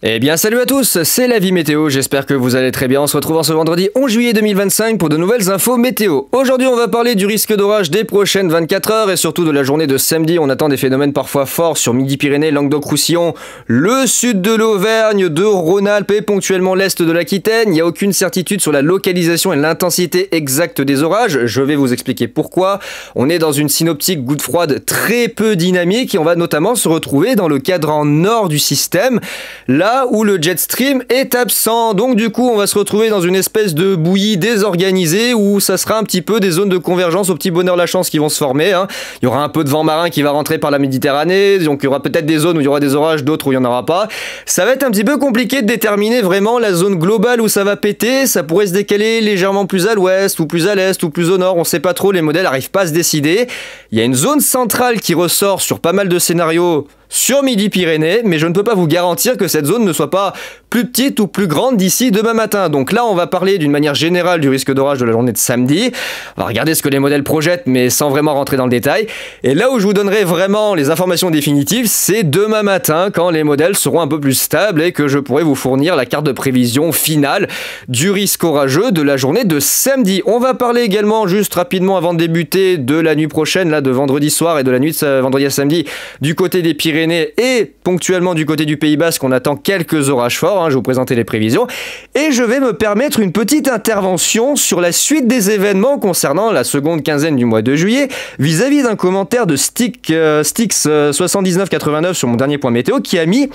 Eh bien salut à tous, c'est la vie météo, j'espère que vous allez très bien. On se retrouve en ce vendredi 11 juillet 2025 pour de nouvelles infos météo. Aujourd'hui on va parler du risque d'orage des prochaines 24 heures et surtout de la journée de samedi. On attend des phénomènes parfois forts sur Midi-Pyrénées, Languedoc-Roussillon, le sud de l'Auvergne, de Rhône-Alpes et ponctuellement l'est de l'Aquitaine. Il n'y a aucune certitude sur la localisation et l'intensité exacte des orages. Je vais vous expliquer pourquoi. On est dans une synoptique goutte froide très peu dynamique et on va notamment se retrouver dans le cadran nord du système. Là où le jet stream est absent. Donc du coup, on va se retrouver dans une espèce de bouillie désorganisée où ça sera un petit peu des zones de convergence au petit bonheur la chance qui vont se former. Il y aura un peu de vent marin qui va rentrer par la Méditerranée, donc il y aura peut-être des zones où il y aura des orages, d'autres où il n'y en aura pas. Ça va être un petit peu compliqué de déterminer vraiment la zone globale où ça va péter. Ça pourrait se décaler légèrement plus à l'ouest, ou plus à l'est, ou plus au nord. On ne sait pas trop, les modèles n'arrivent pas à se décider. Il y a une zone centrale qui ressort sur pas mal de scénarios sur Midi-Pyrénées, mais je ne peux pas vous garantir que cette zone ne soit pas plus petite ou plus grande d'ici demain matin. Donc là, on va parler d'une manière générale du risque d'orage de la journée de samedi. On va regarder ce que les modèles projettent, mais sans vraiment rentrer dans le détail. Et là où je vous donnerai vraiment les informations définitives, c'est demain matin, quand les modèles seront un peu plus stables et que je pourrai vous fournir la carte de prévision finale du risque orageux de la journée de samedi. On va parler également, juste rapidement avant de débuter, de la nuit prochaine, là, de vendredi soir et de la nuit de vendredi à samedi, du côté des Pyrénées et ponctuellement du côté du Pays Basque, on attend quelques orages forts. Je vais vous présenter les prévisions. Et je vais me permettre une petite intervention sur la suite des événements concernant la seconde quinzaine du mois de juillet, vis-à-vis d'un commentaire de Stix7989 sur mon dernier point météo qui a mis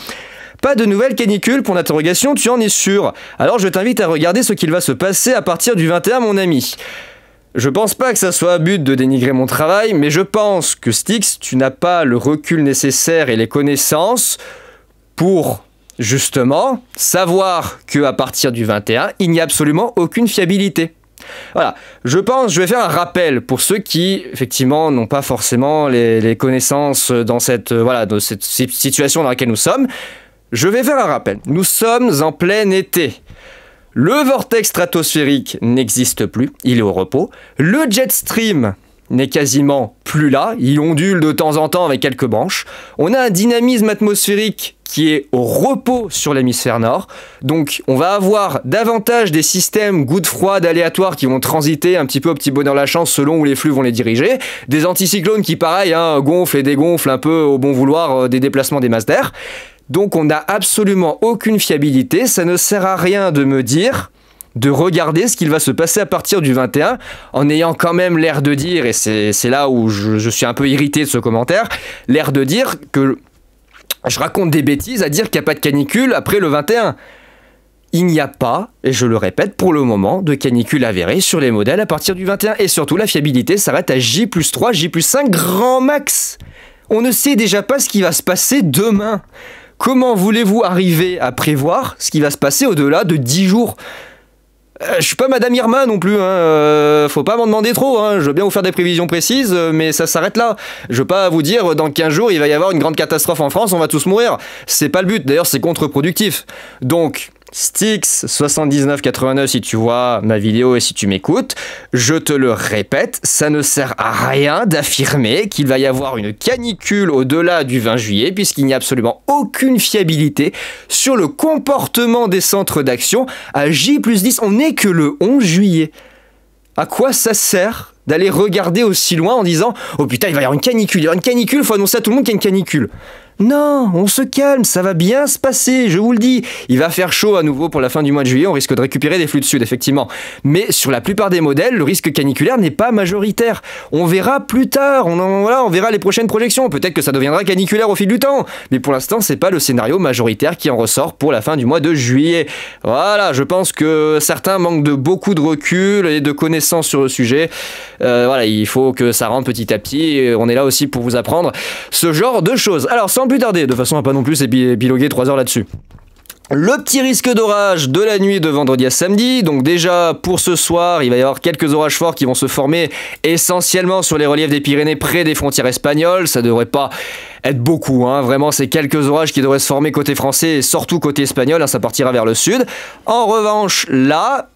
pas de nouvelles canicules, pour l'interrogation, tu en es sûr? Alors je t'invite à regarder ce qu'il va se passer à partir du 21, mon ami. Je pense pas que ça soit à but de dénigrer mon travail, mais je pense que Stix, tu n'as pas le recul nécessaire et les connaissances pour, justement, savoir qu'à partir du 21, il n'y a absolument aucune fiabilité. Voilà, je vais faire un rappel pour ceux qui, effectivement, n'ont pas forcément les connaissances dans cette situation dans laquelle nous sommes. Je vais faire un rappel. Nous sommes en plein été. Le vortex stratosphérique n'existe plus, il est au repos. Le jet stream n'est quasiment plus là, il ondule de temps en temps avec quelques branches. On a un dynamisme atmosphérique qui est au repos sur l'hémisphère nord. Donc on va avoir davantage des systèmes gouttes froides aléatoires qui vont transiter un petit peu au petit bonheur la chance selon où les flux vont les diriger. Des anticyclones qui, pareil, gonflent et dégonflent un peu au bon vouloir des déplacements des masses d'air. Donc on n'a absolument aucune fiabilité, ça ne sert à rien de me dire, de regarder ce qu'il va se passer à partir du 21, en ayant quand même l'air de dire, et c'est là où je suis un peu irrité de ce commentaire, l'air de dire que je raconte des bêtises à dire qu'il n'y a pas de canicule après le 21. Il n'y a pas, et je le répète, pour le moment, de canicule avérée sur les modèles à partir du 21, et surtout la fiabilité s'arrête à J+3, J+5 grand max. On ne sait déjà pas ce qui va se passer demain. Comment voulez-vous arriver à prévoir ce qui va se passer au-delà de 10 jours? Je suis pas Madame Irma non plus, faut pas m'en demander trop, je veux bien vous faire des prévisions précises, mais ça s'arrête là. Je veux pas vous dire, dans 15 jours, il va y avoir une grande catastrophe en France, on va tous mourir. C'est pas le but, d'ailleurs c'est contre-productif. Donc, Stix7989, si tu vois ma vidéo et si tu m'écoutes, je te le répète, ça ne sert à rien d'affirmer qu'il va y avoir une canicule au-delà du 20 juillet, puisqu'il n'y a absolument aucune fiabilité sur le comportement des centres d'action à J+10. On n'est que le 11 juillet. À quoi ça sert d'aller regarder aussi loin en disant « Oh putain, il va y avoir une canicule, il faut annoncer à tout le monde qu'il y a une canicule ». Non, on se calme, ça va bien se passer, je vous le dis. Il va faire chaud à nouveau pour la fin du mois de juillet, on risque de récupérer des flux de sud, effectivement. Mais sur la plupart des modèles, le risque caniculaire n'est pas majoritaire. On verra plus tard, on verra les prochaines projections. Peut-être que ça deviendra caniculaire au fil du temps. Mais pour l'instant, c'est pas le scénario majoritaire qui en ressort pour la fin du mois de juillet. Voilà, je pense que certains manquent de beaucoup de recul et de connaissances sur le sujet. Il faut que ça rentre petit à petit. Et on est là aussi pour vous apprendre ce genre de choses. Alors, sans plus tarder, de façon à pas non plus épiloguer 3 heures là-dessus. Le petit risque d'orage de la nuit de vendredi à samedi. Donc déjà, pour ce soir, il va y avoir quelques orages forts qui vont se former essentiellement sur les reliefs des Pyrénées près des frontières espagnoles. Ça devrait pas être beaucoup, vraiment c'est quelques orages qui devraient se former côté français et surtout côté espagnol, ça partira vers le sud. En revanche, là,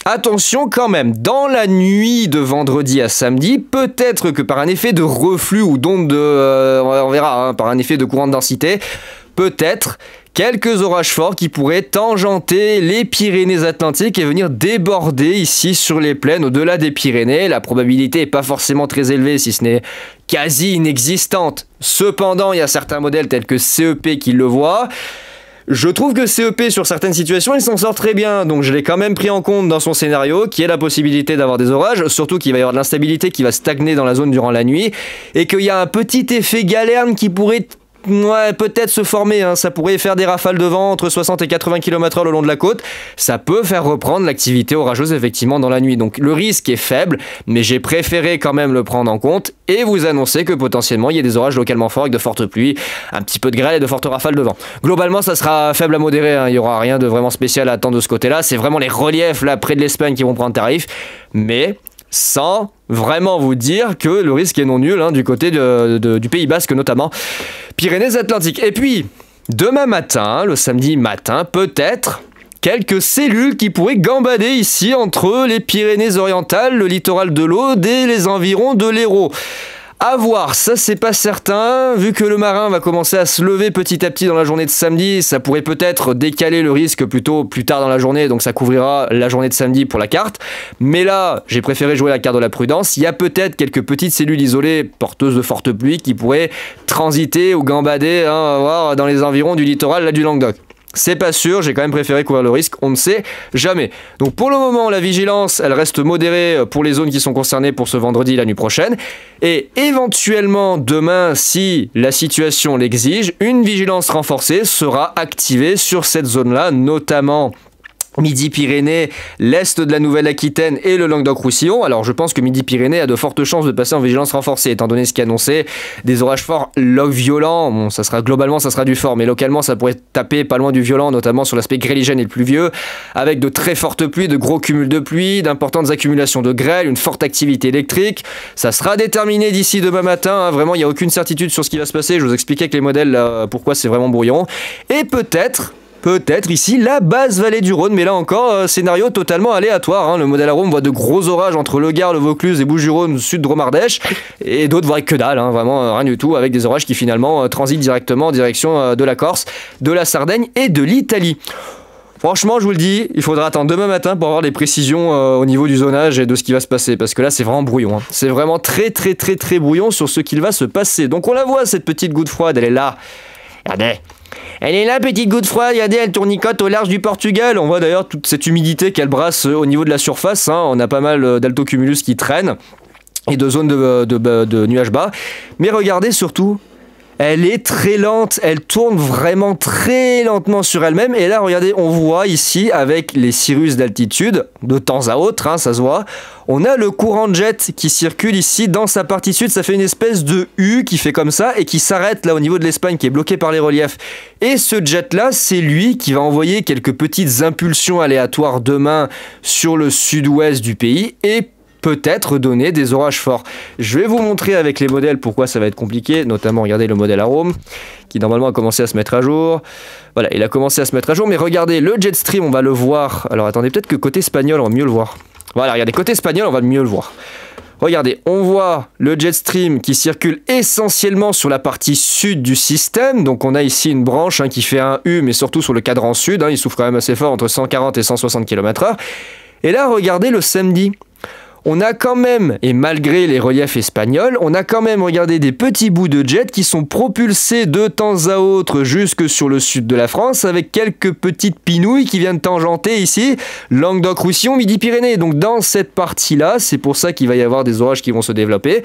attention quand même, dans la nuit de vendredi à samedi, peut-être que par un effet de reflux ou d'onde de... on verra, par un effet de courant de densité, peut-être quelques orages forts qui pourraient tangenter les Pyrénées-Atlantiques et venir déborder ici sur les plaines au-delà des Pyrénées. La probabilité n'est pas forcément très élevée, si ce n'est quasi inexistante. Cependant, il y a certains modèles tels que CEP qui le voient. Je trouve que CEP, sur certaines situations, il s'en sort très bien, donc je l'ai quand même pris en compte dans son scénario, qui est la possibilité d'avoir des orages, surtout qu'il va y avoir de l'instabilité qui va stagner dans la zone durant la nuit, et qu'il y a un petit effet galerne qui pourrait peut-être se former, hein. Ça pourrait faire des rafales de vent entre 60 et 80 km/h le long de la côte. Ça peut faire reprendre l'activité orageuse effectivement dans la nuit. Donc le risque est faible, mais j'ai préféré quand même le prendre en compte et vous annoncer que potentiellement il y a des orages localement forts avec de fortes pluies, un petit peu de grêle et de fortes rafales de vent. Globalement, ça sera faible à modéré, hein. Il n'y aura rien de vraiment spécial à attendre de ce côté-là. C'est vraiment les reliefs là près de l'Espagne qui vont prendre tarif, mais sans vraiment vous dire que le risque est non nul, hein, du côté du Pays Basque notamment, Pyrénées-Atlantiques. Et puis, demain matin, le samedi matin, peut-être quelques cellules qui pourraient gambader ici entre les Pyrénées-Orientales, le littoral de l'Aude et les environs de l'Hérault. À voir, ça c'est pas certain, vu que le marin va commencer à se lever petit à petit dans la journée de samedi, ça pourrait peut-être décaler le risque plutôt plus tard dans la journée, donc ça couvrira la journée de samedi pour la carte. Mais là, j'ai préféré jouer la carte de la prudence, il y a peut-être quelques petites cellules isolées porteuses de fortes pluies qui pourraient transiter ou gambader, hein, voir dans les environs du littoral là, du Languedoc. C'est pas sûr, j'ai quand même préféré courir le risque, on ne sait jamais. Donc pour le moment, la vigilance, elle reste modérée pour les zones qui sont concernées pour ce vendredi, la nuit prochaine. Et éventuellement, demain, si la situation l'exige, une vigilance renforcée sera activée sur cette zone-là, notamment Midi-Pyrénées, l'est de la Nouvelle-Aquitaine et le Languedoc-Roussillon. Alors je pense que Midi-Pyrénées a de fortes chances de passer en vigilance renforcée, étant donné ce qui est annoncé, des orages forts, violents. Bon, globalement ça sera du fort, mais localement ça pourrait taper pas loin du violent, notamment sur l'aspect grêligène et pluvieux, avec de très fortes pluies, de gros cumuls de pluie, d'importantes accumulations de grêle, une forte activité électrique. Ça sera déterminé d'ici demain matin, hein. Vraiment il n'y a aucune certitude sur ce qui va se passer. Je vous expliquais avec les modèles là, pourquoi c'est vraiment brouillon. Et peut-être ici la basse vallée du Rhône, mais là encore, scénario totalement aléatoire, hein. Le modèle Arôme voit de gros orages entre le Gard, le Vaucluse et Bouches-du-Rhône, sud de Romardèche, et d'autres voient que dalle, hein, vraiment rien du tout, avec des orages qui finalement transitent directement en direction de la Corse, de la Sardaigne et de l'Italie. Franchement, je vous le dis, il faudra attendre demain matin pour avoir des précisions au niveau du zonage et de ce qui va se passer, parce que là, c'est vraiment brouillon, hein. C'est vraiment très brouillon sur ce qu'il va se passer. Donc on la voit, cette petite goutte froide, elle est là. Regardez. Elle est là, petite goutte froide, regardez, elle tournicote au large du Portugal. On voit d'ailleurs toute cette humidité qu'elle brasse au niveau de la surface, hein. On a pas mal d'altocumulus qui traînent et de zones de nuages bas. Mais regardez surtout, elle est très lente, elle tourne vraiment très lentement sur elle-même. Et là, regardez, on voit ici, avec les cirrus d'altitude, de temps à autre, hein, ça se voit, on a le courant de jet qui circule ici dans sa partie sud. Ça fait une espèce de U qui fait comme ça et qui s'arrête là au niveau de l'Espagne, qui est bloqué par les reliefs. Et ce jet-là, c'est lui qui va envoyer quelques petites impulsions aléatoires demain sur le sud-ouest du pays et peut-être donner des orages forts. Je vais vous montrer avec les modèles pourquoi ça va être compliqué, notamment regardez le modèle Arôme qui normalement a commencé à se mettre à jour. Voilà, il a commencé à se mettre à jour, mais regardez le jet stream, on va le voir. Alors attendez, peut-être que côté espagnol on va mieux le voir. Voilà, regardez, côté espagnol on va mieux le voir. Regardez, on voit le jet stream qui circule essentiellement sur la partie sud du système. Donc on a ici une branche, hein, qui fait un U, mais surtout sur le cadran sud, hein, il souffle quand même assez fort entre 140 et 160 km/h. Et là, regardez le samedi. On a quand même, et malgré les reliefs espagnols, on a quand même, regardez, des petits bouts de jet qui sont propulsés de temps à autre jusque sur le sud de la France, avec quelques petites pinouilles qui viennent tangenter ici, Languedoc-Roussillon, Midi-Pyrénées. Donc dans cette partie-là, c'est pour ça qu'il va y avoir des orages qui vont se développer.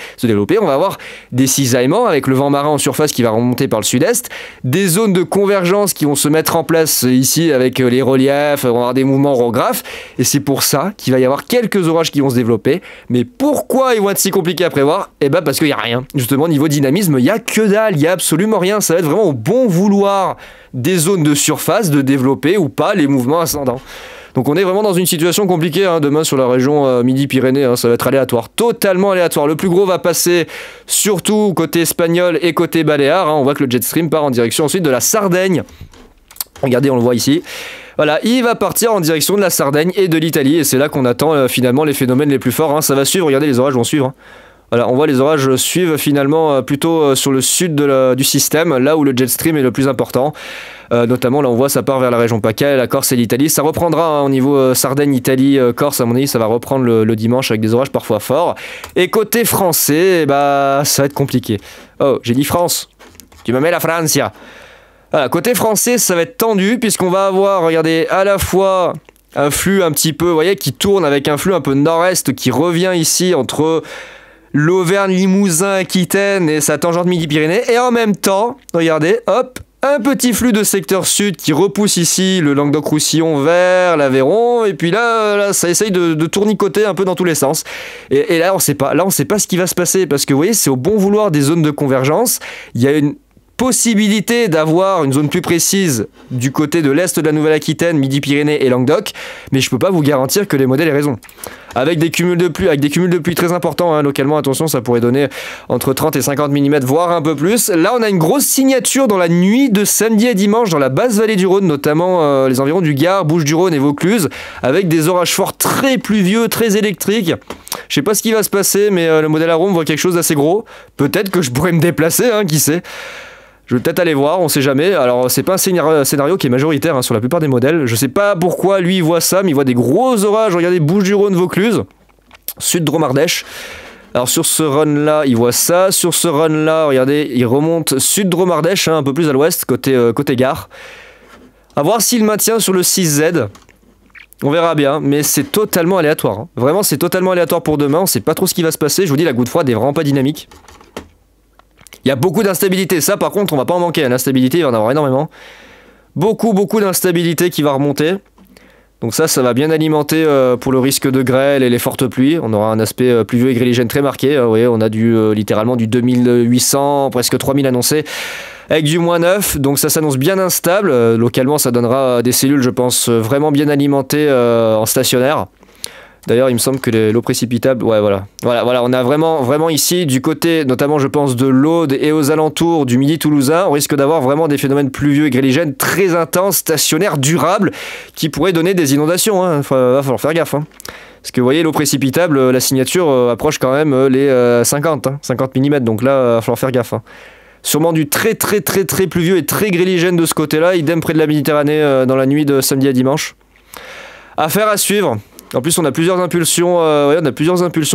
On va avoir des cisaillements avec le vent marin en surface qui va remonter par le sud-est, des zones de convergence qui vont se mettre en place ici avec les reliefs, on va avoir des mouvements orographes, et c'est pour ça qu'il va y avoir quelques orages qui vont se développer. Mais pourquoi ils vont être si compliqués à prévoir? Eh ben parce qu'il n'y a rien. Justement, niveau dynamisme, il n'y a que dalle, il n'y a absolument rien. Ça va être vraiment au bon vouloir des zones de surface de développer ou pas les mouvements ascendants. Donc on est vraiment dans une situation compliquée, hein, demain sur la région Midi-Pyrénées, hein, ça va être aléatoire, totalement aléatoire. Le plus gros va passer surtout côté espagnol et côté baléares, hein. On voit que le jet stream part en direction ensuite de la Sardaigne. Regardez, on le voit ici. Voilà, il va partir en direction de la Sardaigne et de l'Italie, et c'est là qu'on attend finalement les phénomènes les plus forts, hein. Ça va suivre, regardez, les orages vont suivre, hein. Voilà, on voit les orages suivent finalement plutôt sur le sud du système, là où le jet stream est le plus important. Notamment là on voit ça part vers la région PACA, la Corse et l'Italie. Ça reprendra au niveau Sardaigne, Italie, Corse, à mon avis ça va reprendre le dimanche avec des orages parfois forts. Et côté français, bah ça va être compliqué. Oh, j'ai dit France, tu me mets la Francia. Voilà, côté français ça va être tendu puisqu'on va avoir, regardez, à la fois un flux un petit peu, vous voyez, qui tourne avec un flux un peu nord-est qui revient ici entre l'Auvergne, Limousin, Aquitaine et sa tangente Midi-Pyrénées. Et en même temps, regardez, hop, un petit flux de secteur sud qui repousse ici le Languedoc-Roussillon vers l'Aveyron. Et puis là, ça essaye de tournicoter un peu dans tous les sens. Et là, on sait pas ce qui va se passer parce que vous voyez, c'est au bon vouloir des zones de convergence. Il y a une possibilité d'avoir une zone plus précise du côté de l'est de la Nouvelle-Aquitaine, Midi-Pyrénées et Languedoc, mais je peux pas vous garantir que les modèles aient raison. Avec des cumuls de pluie très importants, hein, localement, attention, ça pourrait donner entre 30 et 50 mm, voire un peu plus. Là, on a une grosse signature dans la nuit de samedi à dimanche dans la basse vallée du Rhône, notamment les environs du Gard, Bouches-du-Rhône et Vaucluse, avec des orages forts très pluvieux, très électriques. Je sais pas ce qui va se passer, mais le modèle Arome voit quelque chose d'assez gros. Peut-être que je pourrais me déplacer, hein, qui sait. Je vais peut-être aller voir, on sait jamais. Alors, c'est pas un scénario qui est majoritaire hein, sur la plupart des modèles. Je sais pas pourquoi lui il voit ça, mais il voit des gros orages. Regardez, Bouches-du-Rhône, Vaucluse, sud Dromardèche. Alors, sur ce run-là, il voit ça. Sur ce run-là, regardez, il remonte sud Dromardèche, hein, un peu plus à l'ouest, côté gare. À voir s'il maintient sur le 6Z. On verra bien, mais c'est totalement aléatoire. Hein. Vraiment, c'est totalement aléatoire pour demain. On sait pas trop ce qui va se passer. Je vous dis, la goutte froide est vraiment pas dynamique. Il y a beaucoup d'instabilité, ça par contre on va pas en manquer, l'instabilité il va en avoir énormément. Beaucoup d'instabilité qui va remonter. Donc ça va bien alimenter pour le risque de grêle et les fortes pluies. On aura un aspect pluvieux et gréligène très marqué. Vous voyez, on a littéralement du 2800, presque 3000 annoncés, avec du -9. Donc ça s'annonce bien instable. Localement ça donnera des cellules je pense vraiment bien alimentées en stationnaire. D'ailleurs, il me semble que l'eau précipitable... Ouais, voilà. On a vraiment ici, du côté, notamment, je pense, de l'Aude et aux alentours du Midi toulousain, on risque d'avoir vraiment des phénomènes pluvieux et gréligènes très intenses, stationnaires, durables, qui pourraient donner des inondations. Hein. Va falloir faire gaffe. Hein. Parce que, vous voyez, l'eau précipitable, la signature approche quand même les 50 mm. Donc là, va falloir faire gaffe. Hein. Sûrement du très pluvieux et très gréligène de ce côté-là. Idem près de la Méditerranée dans la nuit de samedi à dimanche. Affaire à suivre. En plus, on a plusieurs impulsions,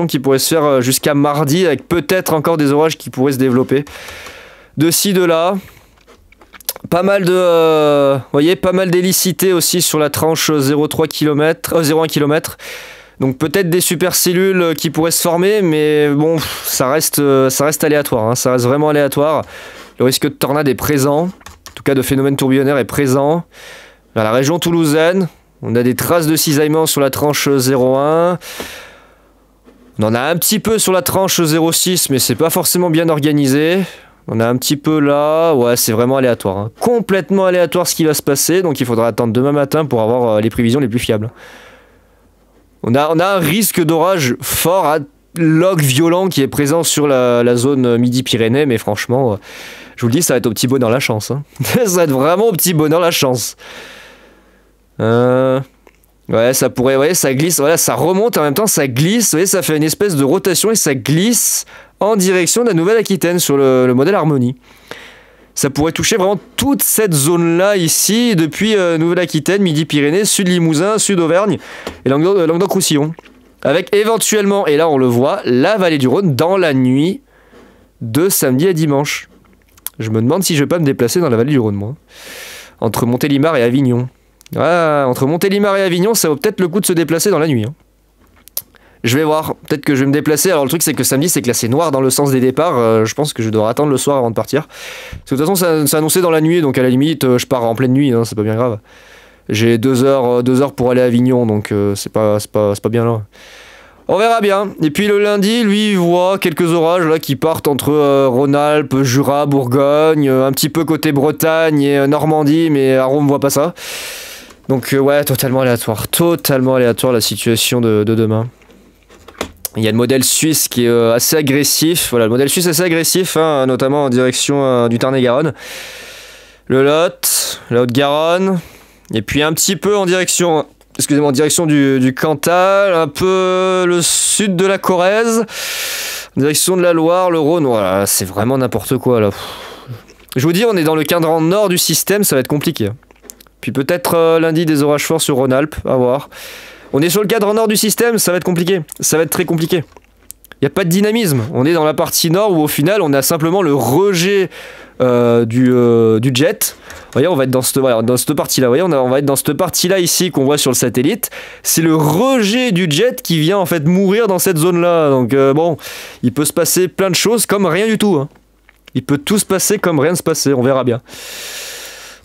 qui pourraient se faire jusqu'à mardi, avec peut-être encore des orages qui pourraient se développer. De ci, de là. Pas mal d'hélicité aussi sur la tranche 0,1 km. Donc peut-être des super cellules qui pourraient se former, mais bon, ça reste aléatoire. Hein, ça reste vraiment aléatoire. Le risque de tornade est présent. En tout cas, de phénomène tourbillonnaire est présent. Dans la région toulousaine, on a des traces de cisaillement sur la tranche 0,1. On en a un petit peu sur la tranche 0,6, mais c'est pas forcément bien organisé. On a un petit peu là. Ouais, c'est vraiment aléatoire. Hein. Complètement aléatoire ce qui va se passer. Donc il faudra attendre demain matin pour avoir les prévisions les plus fiables. On a un risque d'orage fort à log violent qui est présent sur la zone Midi-Pyrénées. Mais franchement, je vous le dis, ça va être au petit bonheur la chance. Hein. Ça va être vraiment au petit bonheur la chance. Ouais, ça pourrait, ouais, ça glisse, voilà, ça remonte en même temps, ça glisse, vous voyez, ça fait une espèce de rotation et ça glisse en direction de la Nouvelle-Aquitaine sur le modèle Harmonie. Ça pourrait toucher vraiment toute cette zone-là ici, depuis Nouvelle-Aquitaine, Midi-Pyrénées, Sud-Limousin, Sud-Auvergne et Languedoc-Roussillon. Avec éventuellement, et là on le voit, la vallée du Rhône dans la nuit de samedi à dimanche. Je me demande si je vais pas me déplacer dans la vallée du Rhône, moi. Entre Montélimar et Avignon. Ah, entre Montélimar et Avignon, ça vaut peut-être le coup de se déplacer dans la nuit. Hein. Je vais voir, peut-être que je vais me déplacer. Alors le truc c'est que samedi c'est que là c'est noir dans le sens des départs. Je pense que je dois attendre le soir avant de partir. Parce que de toute façon c'est annoncé dans la nuit, donc à la limite je pars en pleine nuit, hein, c'est pas bien grave. J'ai 2 heures pour aller à Avignon, donc c'est pas bien loin. On verra bien. Et puis le lundi, lui, il voit quelques orages là qui partent entre Rhône-Alpes, Jura, Bourgogne, un petit peu côté Bretagne et Normandie, mais à Rome, on voit pas ça. Donc ouais, totalement aléatoire la situation de demain. Il y a le modèle suisse qui est assez agressif. Voilà, le modèle suisse assez agressif, hein, notamment en direction du Tarn-et-Garonne. Le Lot, la Haute-Garonne, et puis un petit peu en direction du Cantal, un peu le sud de la Corrèze, En direction de la Loire, le Rhône, voilà, c'est vraiment n'importe quoi là. Je vous dis, on est dans le cadran nord du système, ça va être compliqué. Puis peut-être lundi des orages forts sur Rhône-Alpes, à voir. On est sur le cadran nord du système, ça va être compliqué. Ça va être très compliqué. Il n'y a pas de dynamisme. On est dans la partie nord où au final on a simplement le rejet du jet. Vous voyez, on va être dans cette partie-là. Vous voyez, on va être dans cette partie-là ici qu'on voit sur le satellite. C'est le rejet du jet qui vient en fait mourir dans cette zone-là. Donc bon, il peut se passer plein de choses comme rien du tout. Hein. Il peut tout se passer comme rien ne se passer. On verra bien.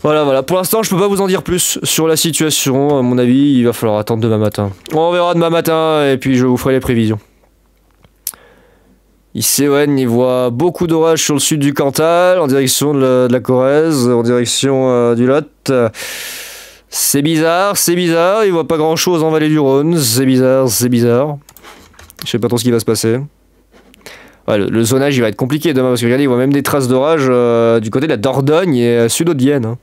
Voilà. Pour l'instant, je peux pas vous en dire plus sur la situation. À mon avis, il va falloir attendre demain matin. On verra demain matin et puis je vous ferai les prévisions. Ici, il voit beaucoup d'orages sur le sud du Cantal, en direction de la Corrèze, en direction du Lot. C'est bizarre, il voit pas grand chose en vallée du Rhône, c'est bizarre. Je sais pas trop ce qui va se passer. Ouais, le zonage il va être compliqué demain, parce que regardez, il voit même des traces d'orage du côté de la Dordogne et sud-Haute-Vienne. Hein.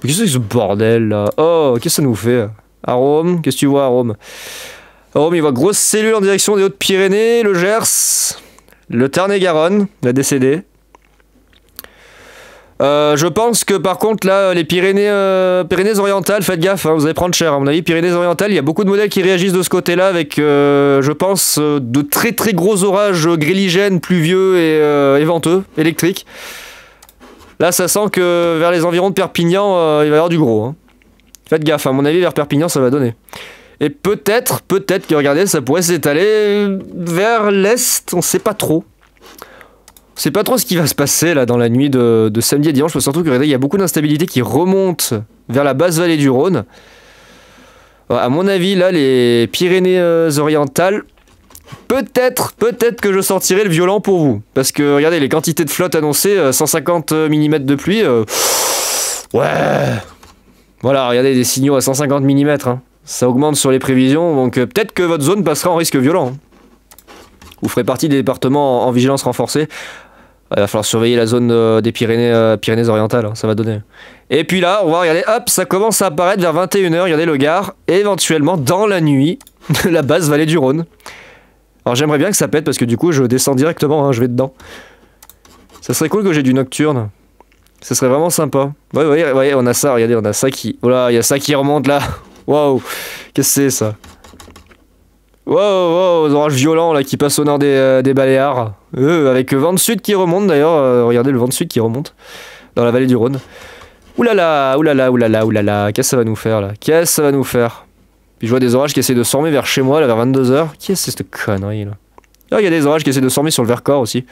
Qu'est-ce que c'est ce bordel là? Oh, qu'est-ce que ça nous fait? À Rome, qu'est-ce que tu vois à Rome? À Rome, il voit grosse cellule en direction des Hautes-Pyrénées, le Gers. Le Tarn-et-Garonne, la décédée. Je pense que par contre là, les Pyrénées-Orientales, faites gaffe, hein, vous allez prendre cher à mon avis. Pyrénées-Orientales, il y a beaucoup de modèles qui réagissent de ce côté-là avec, je pense, de très très gros orages gréligènes, pluvieux et venteux, électriques. Là, ça sent que vers les environs de Perpignan, il va y avoir du gros. Hein. Faites gaffe, à mon avis, vers Perpignan, ça va donner. Et peut-être que, regardez, ça pourrait s'étaler vers l'est, on sait pas trop. On sait pas trop ce qui va se passer là dans la nuit de samedi à dimanche, parce que surtout que, regardez, il y a beaucoup d'instabilité qui remonte vers la basse vallée du Rhône. À mon avis, là, les Pyrénées-Orientales, peut-être que je sortirai le violent pour vous. Parce que, regardez, les quantités de flotte annoncées, 150 mm de pluie, ouais. Voilà, regardez, des signaux à 150 mm, hein. Ça augmente sur les prévisions, donc peut-être que votre zone passera en risque violent. Vous ferez partie des départements en vigilance renforcée. Il va falloir surveiller la zone des Pyrénées-Orientales, hein, ça va donner. Et puis là, on va regarder, hop, ça commence à apparaître vers 21 h, regardez le Gard, et éventuellement dans la nuit, la basse vallée du Rhône. Alors j'aimerais bien que ça pète, parce que du coup je descends directement, hein, je vais dedans. Ça serait cool que j'ai du nocturne. Ça serait vraiment sympa. Ouais, on a ça, regardez, on a ça qui... Voilà, il y a ça qui remonte là. Waouh, qu'est-ce que c'est ça? Waouh, orages violents là qui passent au nord des Baléares. Avec le vent de sud qui remonte d'ailleurs. Regardez le vent de sud qui remonte dans la vallée du Rhône. Oulala, qu'est-ce que ça va nous faire là? Qu'est-ce que ça va nous faire? Puis je vois des orages qui essaient de s'ormer vers chez moi là vers 22 h. Qu'est-ce que c'est cette connerie là? Ah, il y a des orages qui essaient de s'ormer sur le Vercors aussi.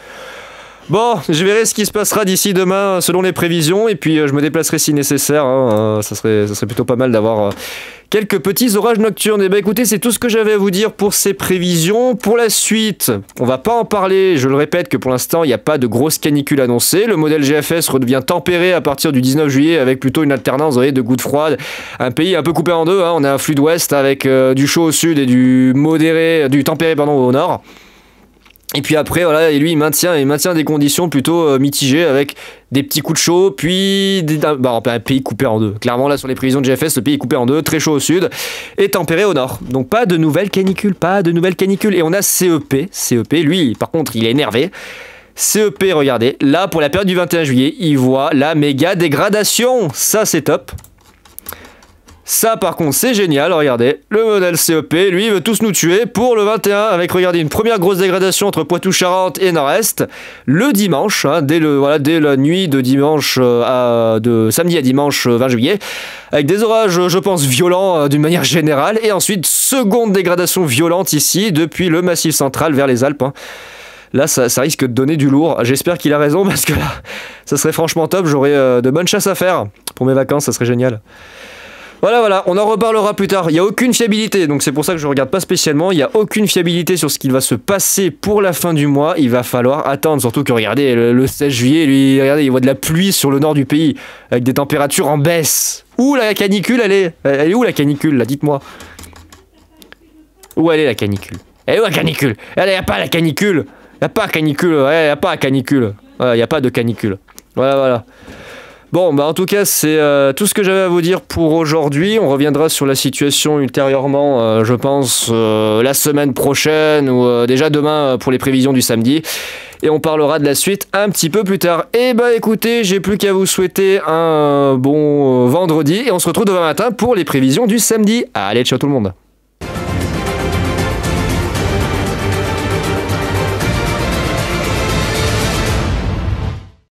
Bon, je verrai ce qui se passera d'ici demain selon les prévisions et puis je me déplacerai si nécessaire. Hein, ça serait plutôt pas mal d'avoir quelques petits orages nocturnes. Et bah écoutez, c'est tout ce que j'avais à vous dire pour ces prévisions. Pour la suite, on va pas en parler. Je le répète que pour l'instant, il n'y a pas de grosse canicule annoncée. Le modèle GFS redevient tempéré à partir du 19 juillet avec plutôt une alternance, vous voyez, de gouttes froides. Un pays un peu coupé en deux. Hein. On a un flux d'ouest avec du chaud au sud et du tempéré au nord. Et puis après, voilà, et lui, il maintient des conditions plutôt mitigées avec des petits coups de chaud, puis un pays coupé en deux. Clairement, là, sur les prévisions de GFS, le pays est coupé en deux, très chaud au sud et tempéré au nord. Donc, pas de nouvelles canicules. Et on a CEP. CEP, lui, par contre, il est énervé. CEP, regardez, là, pour la période du 21 juillet, il voit la méga dégradation. Ça, c'est top. Ça par contre c'est génial, regardez, le modèle CEP, lui il veut tous nous tuer pour le 21 avec, regardez, une première grosse dégradation entre Poitou-Charentes et Nord-Est le dimanche, hein, dès la nuit de dimanche de samedi à dimanche 20 juillet, avec des orages je pense violents d'une manière générale, et ensuite seconde dégradation violente ici depuis le Massif central vers les Alpes. Hein. Là, ça risque de donner du lourd. J'espère qu'il a raison parce que là, ça serait franchement top. J'aurais de bonnes chasses à faire pour mes vacances, ça serait génial. Voilà, on en reparlera plus tard. Il n'y a aucune fiabilité, donc c'est pour ça que je ne regarde pas spécialement. Il n'y a aucune fiabilité sur ce qu'il va se passer pour la fin du mois. Il va falloir attendre, surtout que regardez, le 16 juillet, lui, regardez, il voit de la pluie sur le nord du pays, avec des températures en baisse. Où la canicule, elle est où la canicule, là, dites-moi. Où elle est la canicule? Elle est où la canicule? Il n'y a pas la canicule. Il n'y a pas canicule, il n'y a pas canicule. Il n'y a pas de canicule. Voilà. Bon, bah en tout cas, c'est tout ce que j'avais à vous dire pour aujourd'hui. On reviendra sur la situation ultérieurement, je pense, la semaine prochaine ou déjà demain pour les prévisions du samedi. Et on parlera de la suite un petit peu plus tard. Et bah écoutez, j'ai plus qu'à vous souhaiter un bon vendredi et on se retrouve demain matin pour les prévisions du samedi. Allez, ciao tout le monde.